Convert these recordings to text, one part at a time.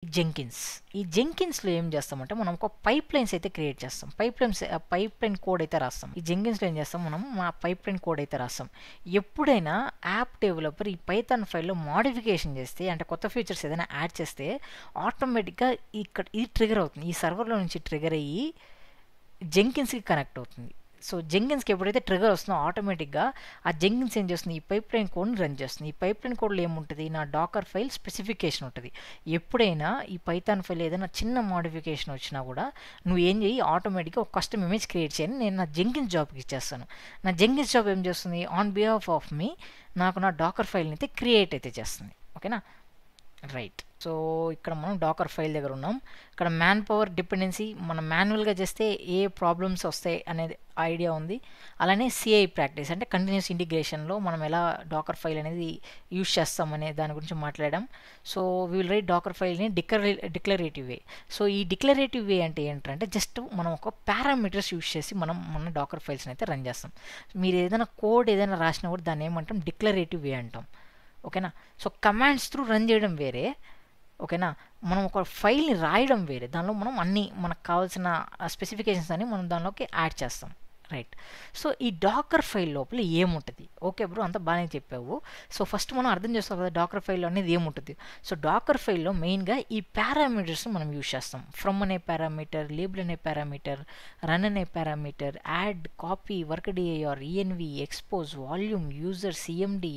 Jenkins. ఈ జెంకిన్స్‌లో ఏం చేస్తామంటే మనం ఒక పైప్‌లైన్స్ అయితే క్రియేట్ చేస్తాం. పైప్‌లైన్ కోడ్ అయితే రాస్తాం. ఈ జెంకిన్స్‌లో ఏం చేస్తాం మనం పైప్‌లైన్ కోడ్ అయితే రాస్తాం. ఎప్పుడైనా యాప్ డెవలపర్ ఈ పైథాన్ ఫైల్‌లో మోడిఫికేషన్ చేస్తే అంటే కొత్త ఫీచర్స్ ఏదైనా యాడ్ చేస్తే ఆటోమేటిక్‌గా ఇది ట్రిగ్గర్ అవుతుంది. ఈ సర్వర్‌లో నుంచి ట్రిగ్గర్ అయ్యి జెంకిన్స్‌కి కనెక్ట్ అవుతుంది. సో జెంకిన్స్‌కి ఎప్పుడైతే ట్రిగ్గర్ వస్తుందో ఆటోమేటిక్‌గా ఆ జెంకిన్స్ ఏం చేస్తుంది, ఈ పైప్‌లైన్ కోడ్‌ని రన్ చేస్తుంది. ఈ పైప్‌లైన్ కోడ్‌లో ఏముంటది, నా డాకర్ ఫైల్ స్పెసిఫికేషన్ ఉంటది. ఎప్పుడైనా ఈ పైథాన్ ఫైల్ ఏదైనా చిన్న మోడిఫికేషన్ వచ్చినా కూడా నువ్వు ఏం చేయి, ఆటోమేటిక్‌గా ఒక కస్టమ్ ఇమేజ్ క్రియేట్ చేయని నేను నా జెంకిన్స్ జాబ్‌కి ఇచ్చేస్తాను. నా జెంకిన్స్ జాబ్ ఏం చేస్తుంది, ఆన్ బిహాఫ్ ఆఫ్ మీ నాకు నా డాకర్ ఫైల్‌ని అయితే క్రియేట్ అయితే చేస్తుంది. ఓకేనా, రైట్. సో ఇక్కడ మనం డాకర్ ఫైల్ దగ్గర ఉన్నాం. ఇక్కడ మ్యాన్ పవర్ డిపెండెన్సీ మనం మాన్యువల్గా చేస్తే ఏ ప్రాబ్లమ్స్ వస్తాయి అనేది ఐడియా ఉంది. అలానే సిఐ ప్రాక్టీస్ అంటే కంటిన్యూస్ ఇంటిగ్రేషన్లో మనం ఎలా డాకర్ ఫైల్ అనేది యూజ్ చేస్తాం అనే దాని గురించి మాట్లాడాం. So we will write docker ఫైల్ని డిక్లరేటివ్ వే. సో ఈ డిక్లరేటివ్ వే అంటే ఏంటంటే జస్ట్ మనం ఒక పారామీటర్స్ యూజ్ చేసి మన డాకర్ ఫైల్స్ని అయితే రన్ చేస్తాం. మీరు ఏదైనా కోడ్ ఏదైనా రాసినా కూడా దాన్ని ఏమంటాం, డిక్లరేటివ్ వే అంటాం. ఓకేనా, సో కమాండ్స్ త్రూ రన్ చేయడం వేరే, ఓకేనా, మనం ఒక ఫైల్ని రాయడం వేరే. దానిలో మనం అన్ని మనకు కావాల్సిన స్పెసిఫికేషన్స్ అని మనం దానిలోకి యాడ్ చేస్తాం. రైట్. సో ఈ డాకర్ ఫైల్ లోపల ఏముంటుంది, ఓకే బ్రో అంతా బాగానే చెప్పావు. సో ఫస్ట్ మనం అర్థం చేసుకోవాలి కదా డాకర్ ఫైల్ అనేది ఏముంటుంది. సో డాకర్ ఫైల్లో మెయిన్గా ఈ పారామీటర్స్ని మనం యూజ్ చేస్తాం. ఫ్రమ్ అనే పారామీటర్, లేబుల్ అనే పారామీటర్, రన్ అనే parameter, add, copy, work DIR, ENV, expose, volume, user, CMD,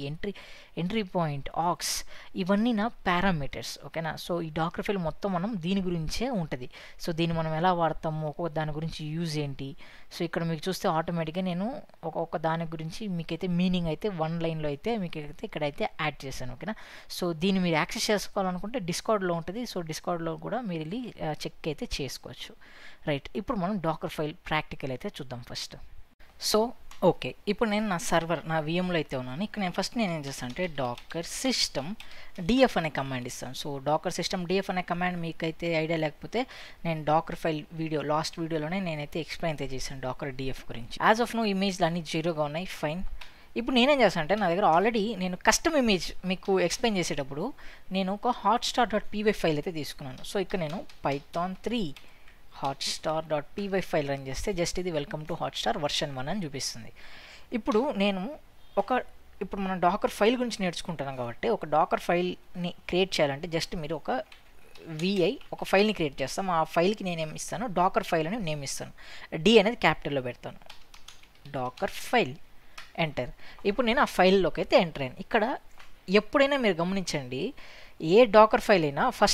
entry point, aux, ఇవన్నీ నా పారామీటర్స్. ఓకేనా, సో ఈ డాకర్ ఫైల్ మొత్తం మనం దీని గురించే ఉంటుంది. సో దీన్ని మనం ఎలా వాడతాము, ఒక్కొక్క దాని గురించి యూజ్ ఏంటి. సో ఇక్కడ మీకు చూస్తే ఆటోమేటిక్గా నేను ఒక్కొక్క దాని గురించి మీకైతే మీనింగ్ అయితే వన్ లైన్లో అయితే మీకు అయితే ఇక్కడైతే యాడ్ చేశాను. ఓకేనా, సో దీన్ని మీరు యాక్సెస్ చేసుకోవాలనుకుంటే డిస్కార్డ్లో ఉంటుంది. సో డిస్కార్డ్లో కూడా మీరు వెళ్ళి చెక్ అయితే చేసుకోవచ్చు. రైట్, ఇప్పుడు మనం డాకర్ ఫైల్ ప్రాక్టికల్ అయితే చూద్దాం ఫస్ట్. సో ఓకే, ఇప్పుడు నేను నా సర్వర్ నా విఎంలో అయితే ఉన్నాను. ఇక్కడ నేను ఏం చేస్తాను అంటే డాకర్ సిస్టమ్ డిఎఫ్ అనే కమాండ్ ఇస్తాను. సో డాకర్ సిస్టమ్ డిఎఫ్ అనే కమాండ్ మీకైతే ఐడియా లేకపోతే నేను డాకర్ ఫైల్ లాస్ట్ వీడియోలోనే నేనైతే ఎక్స్ప్లెయిన్ అయితే చేశాను డాకర్ డిఎఫ్ గురించి. యాజ్ ఆఫ్ నో ఇమేజ్లు అన్ని జీరోగా ఉన్నాయి, ఫైన్. ఇప్పుడు నేనేం చేస్తాను అంటే నా దగ్గర ఆల్రెడీ నేను కస్టమ్ ఇమేజ్ మీకు ఎక్స్ప్లెయిన్ చేసేటప్పుడు నేను ఒక hotstar.py ఫైల్ అయితే తీసుకున్నాను. సో ఇక్కడ నేను python3 hotstar.py ఫైల్ రన్ చేస్తే జస్ట్ ఇది వెల్కమ్ టు హాట్స్టార్ వర్షన్ 1 అని చూపిస్తుంది. ఇప్పుడు మనం డాకర్ ఫైల్ గురించి నేర్చుకుంటున్నాం కాబట్టి ఒక డాకర్ ఫైల్ని క్రియేట్ చేయాలంటే జస్ట్ మీరు ఒక ఒక ఫైల్ని క్రియేట్ చేస్తాం. ఆ ఫైల్కి నేనేమి ఇస్తాను, డాకర్ ఫైల్ అని నేమ్ ఇస్తాను. డి అనేది క్యాపిటల్లో పెడతాను, డాకర్ ఫైల్, ఎంటర్. ఇప్పుడు నేను ఆ ఫైల్లోకి అయితే ఎంటర్ అయ్యాను. ఇక్కడ ఎప్పుడైనా మీరు గమనించండి, ఏ డాకర్ ఫైల్ అయినా ఫస్ట్